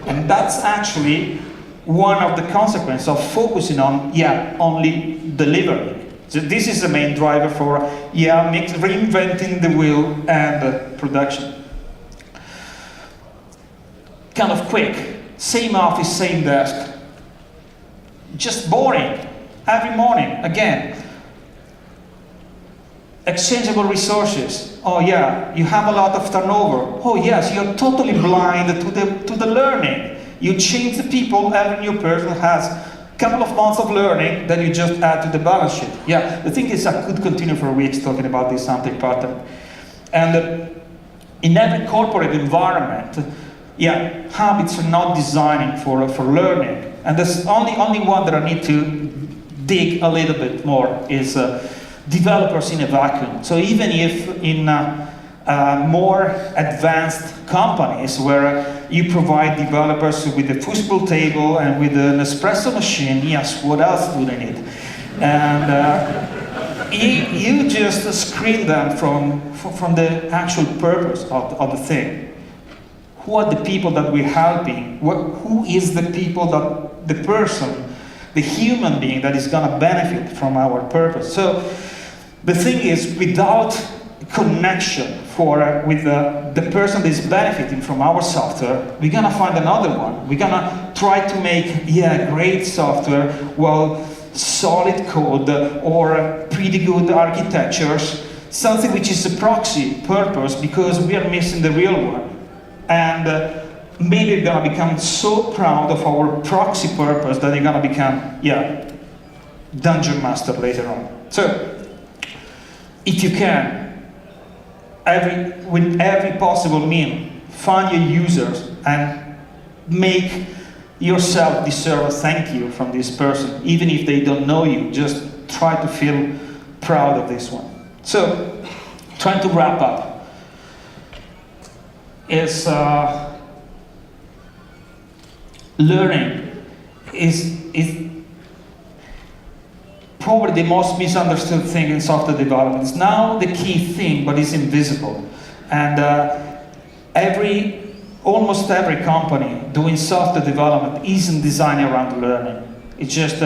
And that's actually one of the consequences of focusing on, only delivery. So this is the main driver for, reinventing the wheel and production. Kind of quick, same office, same desk. Just boring, every morning, again. Exchangeable resources. Oh yeah, you have a lot of turnover. Oh yes, you're totally blind to the learning. You change the people, every new person has a couple of months of learning, then you just add to the balance sheet. Yeah, the thing is I could continue for weeks talking about this something pattern. And in every corporate environment, habits are not designing for learning. And there's only one that I need to dig a little bit more is developers in a vacuum. So even if in more advanced companies where you provide developers with a foosball table and with an espresso machine, yes, what else do they need? And you just screen them from the actual purpose of the thing. Who are the people that we're helping? Who is the people that, the person, the human being that is gonna benefit from our purpose? So the thing is, without connection with the person that is benefiting from our software, we're gonna find another one. We're gonna try to make, great software, well, solid code or pretty good architectures, something which is a proxy purpose because we are missing the real one. And maybe we're gonna become so proud of our proxy purpose that we're gonna become, dungeon master later on. So, if you can, with every possible means, find your users and make yourself deserve a thank you from this person, even if they don't know you. Just try to feel proud of this one. So, trying to wrap up is learning is probably the most misunderstood thing in software development. It's now the key thing, but it's invisible. And almost every company doing software development isn't designed around learning. It's just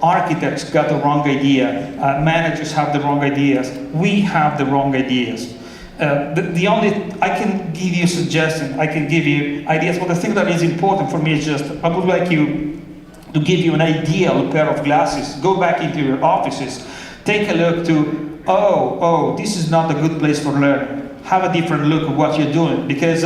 architects got the wrong idea, managers have the wrong ideas, we have the wrong ideas. I can give you suggestions, I can give you ideas, but the thing that is important for me is just, I would like you to give you an ideal pair of glasses, go back into your offices, take a look to, this is not a good place for learning. Have a different look at what you're doing, because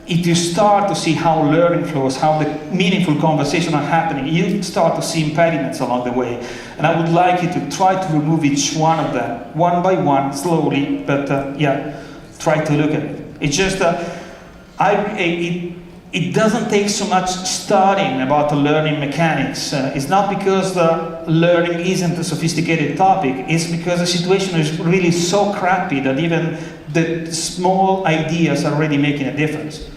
if you start to see how learning flows, how the meaningful conversations are happening, you start to see impediments along the way. And I would like you to try to remove each one of them, one by one, slowly, but try to look at it. It's just, it doesn't take so much studying about the learning mechanics. It's not because the learning isn't a sophisticated topic, it's because the situation is really so crappy that even the small ideas are already making a difference.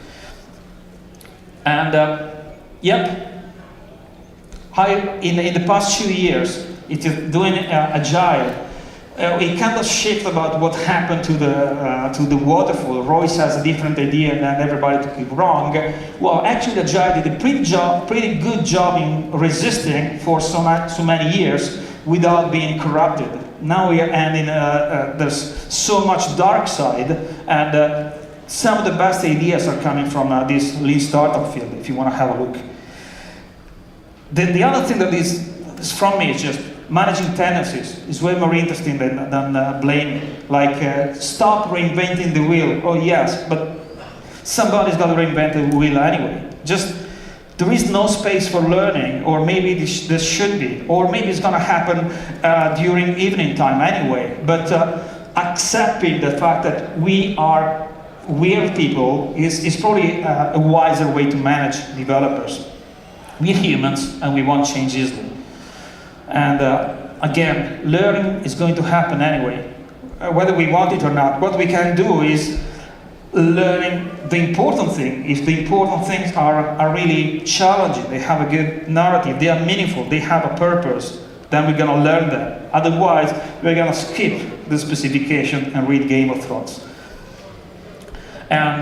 And in the past 2 years, doing AGILE, it kind of shift about what happened to the waterfall. Royce has a different idea and then everybody took it wrong. Well, actually AGILE did a pretty good job in resisting for so many years without being corrupted. Now we are ending, there's so much dark side, and some of the best ideas are coming from this lean startup field, if you want to have a look. The other thing that is from me is just managing tendencies is way more interesting than blaming. Like, stop reinventing the wheel. Oh yes, but somebody's got to reinvent the wheel anyway. Just, there is no space for learning, or maybe this should be, or maybe it's going to happen during evening time anyway. But accepting the fact that we are weird people is probably a wiser way to manage developers. We're humans and we want change easily. And again, learning is going to happen anyway, whether we want it or not. What we can do is learning the important thing. If the important things are really challenging, they have a good narrative, they are meaningful, they have a purpose, then we're going to learn them. Otherwise, we're going to skip the specification and read Game of Thrones. And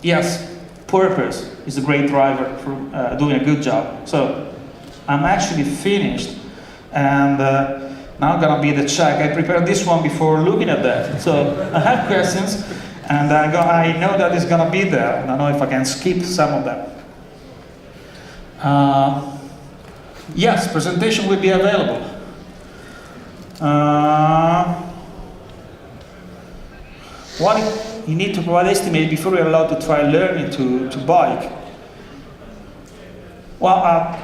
yes, purpose is a great driver for doing a good job. So I'm actually finished. And now I'm going to be the check. I prepared this one before looking at that. So I have questions, and I know that it's going to be there. And I know if I can skip some of them. Yes, presentation will be available. What you need to provide estimate before you're allowed to try learning to bike. Well,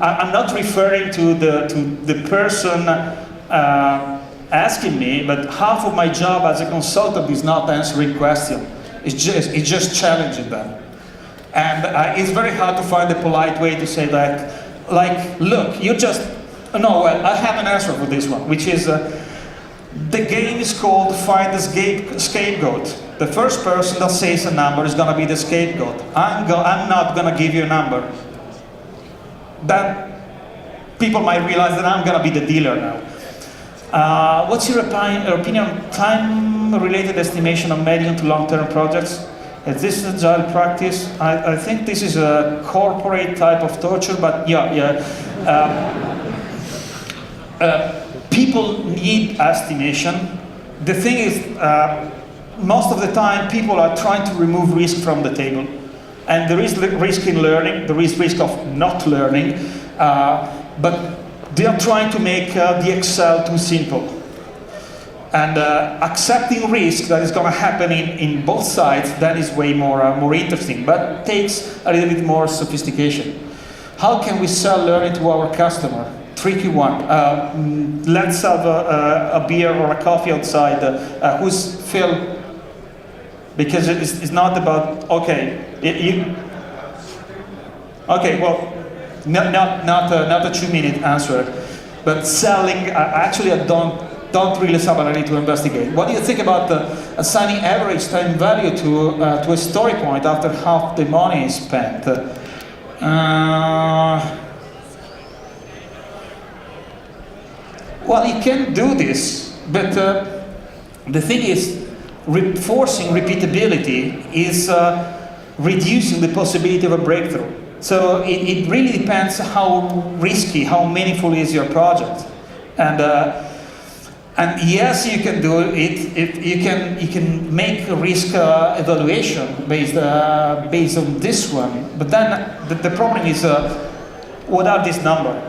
I'm not referring to the person asking me, but half of my job as a consultant is not answering questions. It's just challenging them. And it's very hard to find a polite way to say that, like, look, you just, no, well, I have an answer for this one, which is, the game is called Find the Scapegoat. The first person that says a number is going to be the scapegoat. I'm not going to give you a number. Then people might realize that I'm going to be the dealer now. What's your opinion on time-related estimation of medium to long-term projects? Is this agile practice? I think this is a corporate type of torture, but people need estimation. the thing is, most of the time people are trying to remove risk from the table. And there is risk in learning, there is risk of not learning, but they are trying to make the Excel too simple. And accepting risk that is going to happen in both sides, that is way more interesting, but takes a little bit more sophistication. How can we sell learning to our customer? Tricky one. Let's have a beer or a coffee outside. Who's Phil? Because it's not about, okay, okay, well, not a 2-minute answer, but selling, actually I don't really have anything to investigate. What do you think about assigning average time value to a story point after half the money is spent? Well, you can do this, but the thing is, forcing repeatability is reducing the possibility of a breakthrough. So it really depends how risky, how meaningful is your project. And yes, you can do it. You can make a risk evaluation based on this one. But then the problem is, what are these numbers?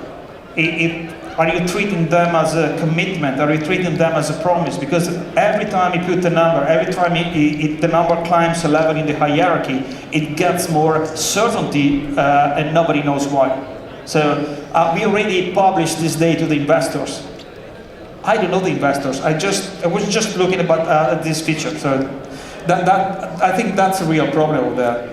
Are you treating them as a commitment? Are you treating them as a promise? Because every time you put a number, every time the number climbs a level in the hierarchy, it gets more certainty, and nobody knows why. So we already published this day to the investors. I don't know the investors. I was just looking at this feature. So I think that's a real problem over there.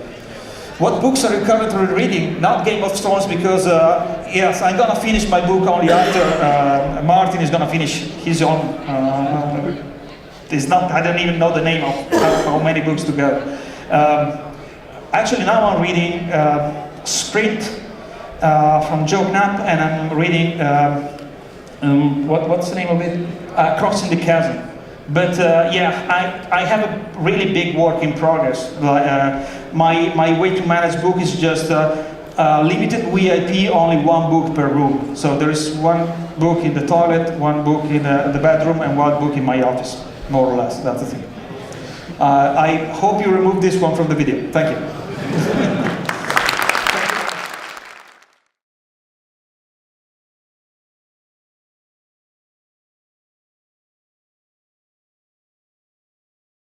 What books are you currently reading? Not Game of Thrones, because yes, I'm gonna finish my book only after Martin is gonna finish his own. I don't even know the name of how many books to go. Actually, now I'm reading Sprint from Joe Knapp, and I'm reading what's the name of it? Crossing the Chasm. But yeah, I have a really big work in progress. My way to manage book is just limited VIP, only one book per room. So there is one book in the toilet, one book in the bedroom, and one book in my office, more or less. That's the thing. I hope you remove this one from the video. Thank you.